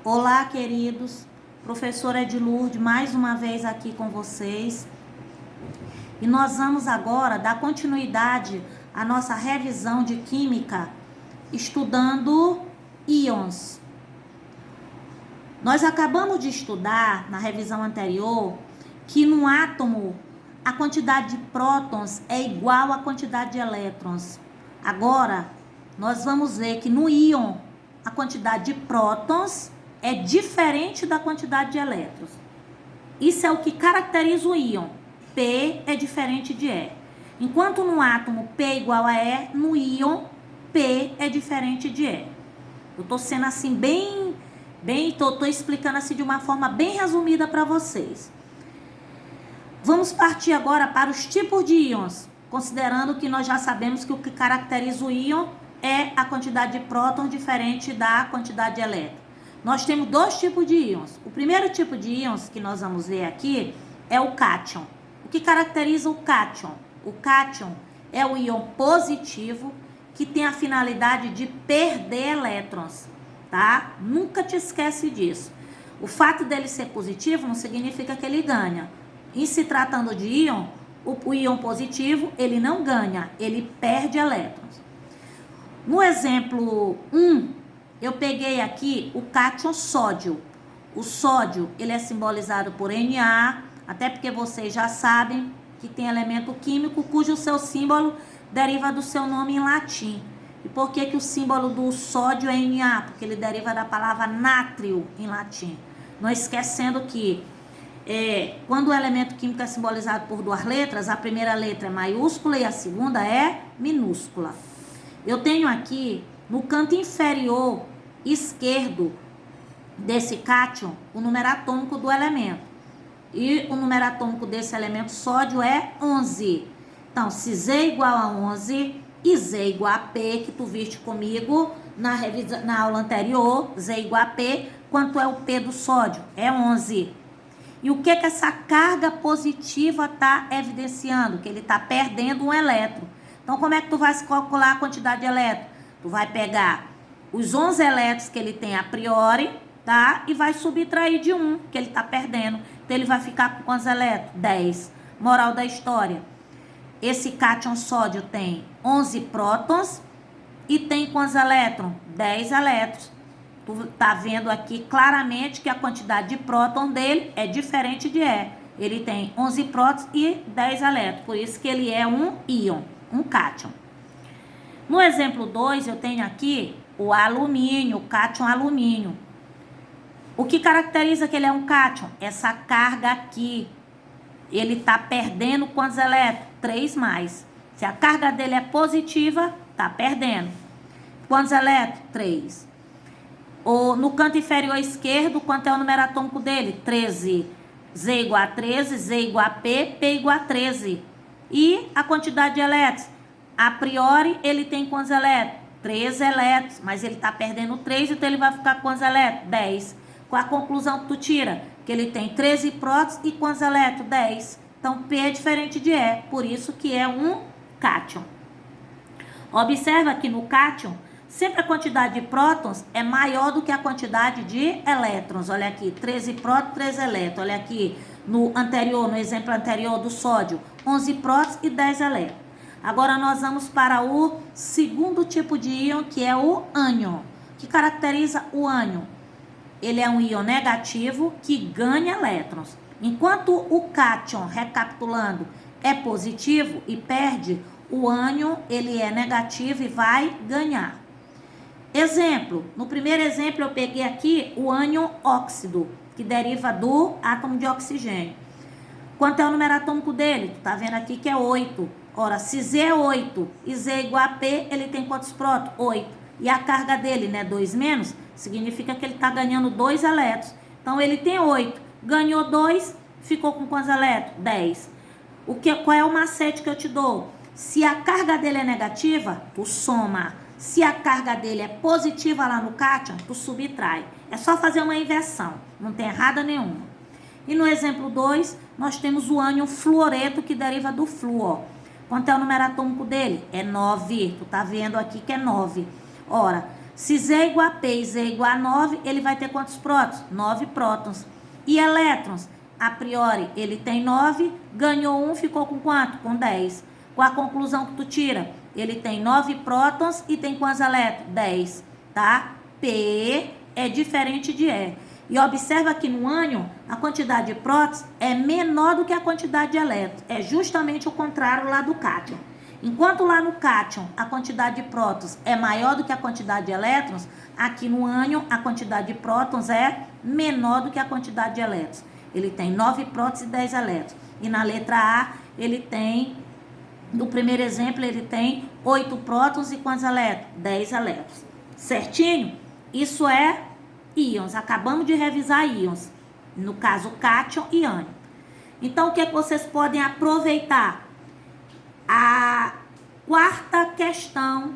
Olá, queridos. Professora Edilurde, mais uma vez aqui com vocês. E nós vamos agora dar continuidade à nossa revisão de Química, estudando íons. Nós acabamos de estudar, na revisão anterior, que no átomo a quantidade de prótons é igual à quantidade de elétrons. Agora, nós vamos ver que no íon, a quantidade de prótons é diferente da quantidade de elétrons. Isso é o que caracteriza o íon. P é diferente de E. Enquanto no átomo P é igual a E, no íon P é diferente de E. Eu tô sendo assim tô explicando assim de uma forma bem resumida para vocês. Vamos partir agora para os tipos de íons, considerando que nós já sabemos que o que caracteriza o íon é a quantidade de prótons diferente da quantidade de elétrons. Nós temos dois tipos de íons. O primeiro tipo de íons que nós vamos ver aqui é o cátion. O que caracteriza o cátion? O cátion é o íon positivo que tem a finalidade de perder elétrons, tá? Nunca te esquece disso. O fato dele ser positivo não significa que ele ganha. E se tratando de íon, o íon positivo, ele não ganha, ele perde elétrons. No exemplo 1, eu peguei aqui o cátion sódio. O sódio, ele é simbolizado por Na, até porque vocês já sabem que tem elemento químico cujo seu símbolo deriva do seu nome em latim. E por que que o símbolo do sódio é Na? Porque ele deriva da palavra nátrio em latim. Não esquecendo que quando o elemento químico é simbolizado por duas letras, a primeira letra é maiúscula e a segunda é minúscula. Eu tenho aqui, no canto inferior esquerdo desse cátion, o número atômico do elemento. E o número atômico desse elemento sódio é 11. Então, se Z é igual a 11 e Z é igual a P, que tu viste comigo na aula anterior, Z é igual a P, quanto é o P do sódio? É 11. E o que essa carga positiva está evidenciando? Que ele está perdendo um elétron. Então, como é que tu vai calcular a quantidade de elétrons? Tu vai pegar os 11 elétrons que ele tem a priori, tá? E vai subtrair de 1, que ele está perdendo. Então, ele vai ficar com quantos elétrons? 10. Moral da história. Esse cátion sódio tem 11 prótons e tem quantos elétrons? 10 elétrons. Tu tá vendo aqui claramente que a quantidade de prótons dele é diferente de E. Ele tem 11 prótons e 10 elétrons. Por isso que ele é um íon, um cátion. No exemplo 2, eu tenho aqui o alumínio, o cátion alumínio. O que caracteriza que ele é um cátion? Essa carga aqui. Ele está perdendo quantos elétrons? 3 mais. Se a carga dele é positiva, está perdendo. Quantos elétrons? 3. No canto inferior esquerdo, quanto é o número atômico dele? 13. Z igual a 13, Z igual a P, P igual a 13. E a quantidade de elétrons? A priori, ele tem quantos elétrons? 13 elétrons, mas ele está perdendo 3, então ele vai ficar com quantos elétrons? 10. Qual a conclusão que tu tira? Que ele tem 13 prótons e quantos elétrons? 10. Então, P é diferente de E, por isso que é um cátion. Observa que no cátion, sempre a quantidade de prótons é maior do que a quantidade de elétrons. Olha aqui, 13 prótons, 13 elétrons. Olha aqui, no exemplo anterior do sódio, 11 prótons e 10 elétrons. Agora nós vamos para o segundo tipo de íon, que é o ânion. O que caracteriza o ânion? Ele é um íon negativo que ganha elétrons. Enquanto o cátion, recapitulando, é positivo e perde, o ânion ele é negativo e vai ganhar. Exemplo, no primeiro exemplo eu peguei aqui o ânion óxido, que deriva do átomo de oxigênio. Quanto é o número atômico dele? Tu tá vendo aqui que é 8. Ora, se Z é 8 e Z é igual a P, ele tem quantos prótons? 8. E a carga dele, né, 2 menos, significa que ele está ganhando 2 elétrons. Então, ele tem 8. Ganhou 2, ficou com quantos elétrons? 10. Qual é o macete que eu te dou? Se a carga dele é negativa, tu soma. Se a carga dele é positiva lá no cátion, tu subtrai. É só fazer uma inversão. Não tem errada nenhuma. E no exemplo 2, nós temos o ânion fluoreto, que deriva do flúor. Quanto é o número atômico dele? É 9. Tu tá vendo aqui que é 9. Ora, Se Z é igual a P e Z é igual a 9, ele vai ter quantos prótons? 9 prótons. E elétrons? A priori, ele tem 9, ganhou 1, ficou com quanto? Com 10. Qual a conclusão que tu tira? Ele tem 9 prótons e tem quantos elétrons? 10, tá? P é diferente de E. E observa que no ânion, a quantidade de prótons é menor do que a quantidade de elétrons. É justamente o contrário lá do cátion. Enquanto lá no cátion a quantidade de prótons é maior do que a quantidade de elétrons, aqui no ânion a quantidade de prótons é menor do que a quantidade de elétrons. Ele tem 9 prótons e 10 elétrons. E na letra A, ele tem, no primeiro exemplo, ele tem 8 prótons e quantos elétrons? 10 elétrons. Certinho? Isso é íons. Acabamos de revisar íons. No caso, cátion e ânion. Então, o que vocês podem aproveitar? A quarta questão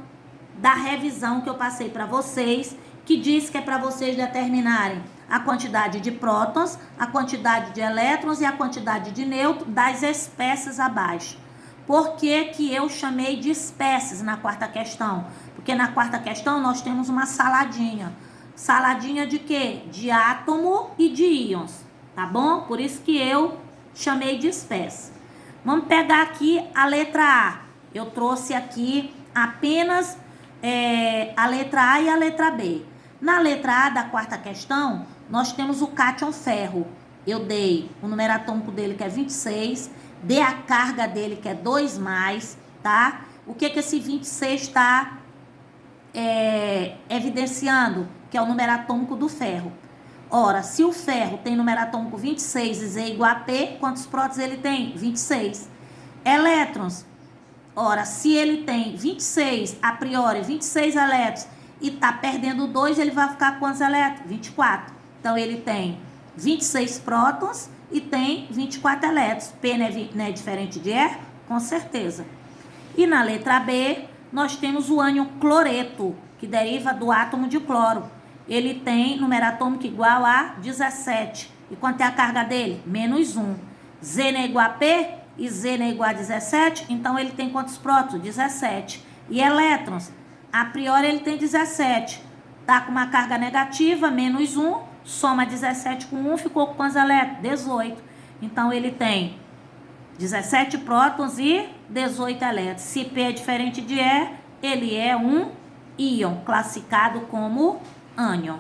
da revisão que eu passei para vocês, que diz que é para vocês determinarem a quantidade de prótons, a quantidade de elétrons e a quantidade de nêutrons das espécies abaixo. Por que que eu chamei de espécies na quarta questão? Porque na quarta questão nós temos uma saladinha. Saladinha de quê? De átomo e de íons, tá bom? Por isso que eu chamei de espécie. Vamos pegar aqui a letra A. Eu trouxe aqui apenas a letra A e a letra B. Na letra A da quarta questão, nós temos o cátion ferro. Eu dei o número atômico dele, que é 26, dei a carga dele, que é 2+, tá? O que que esse 26 está evidenciando? Que é o número atômico do ferro. Ora, se o ferro tem número atômico 26 e Z é igual a P, quantos prótons ele tem? 26. Elétrons. Ora, se ele tem 26, a priori, 26 elétrons, e está perdendo 2, ele vai ficar com quantos elétrons? 24. Então, ele tem 26 prótons e tem 24 elétrons. P não é diferente de E? Com certeza. E na letra B, nós temos o ânion cloreto, que deriva do átomo de cloro. Ele tem número atômico igual a 17. E quanto é a carga dele? -1. Z não é igual a P e Z não é igual a 17, então ele tem quantos prótons? 17. E elétrons? A priori ele tem 17. Tá com uma carga negativa, -1, soma 17 com 1, ficou com quantos elétrons? 18. Então ele tem 17 prótons e 18 elétrons. Se P é diferente de E, ele é um íon, classificado como ânion.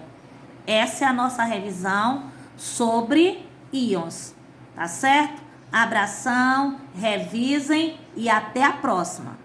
Essa é a nossa revisão sobre íons, tá certo? Abração, revisem e até a próxima.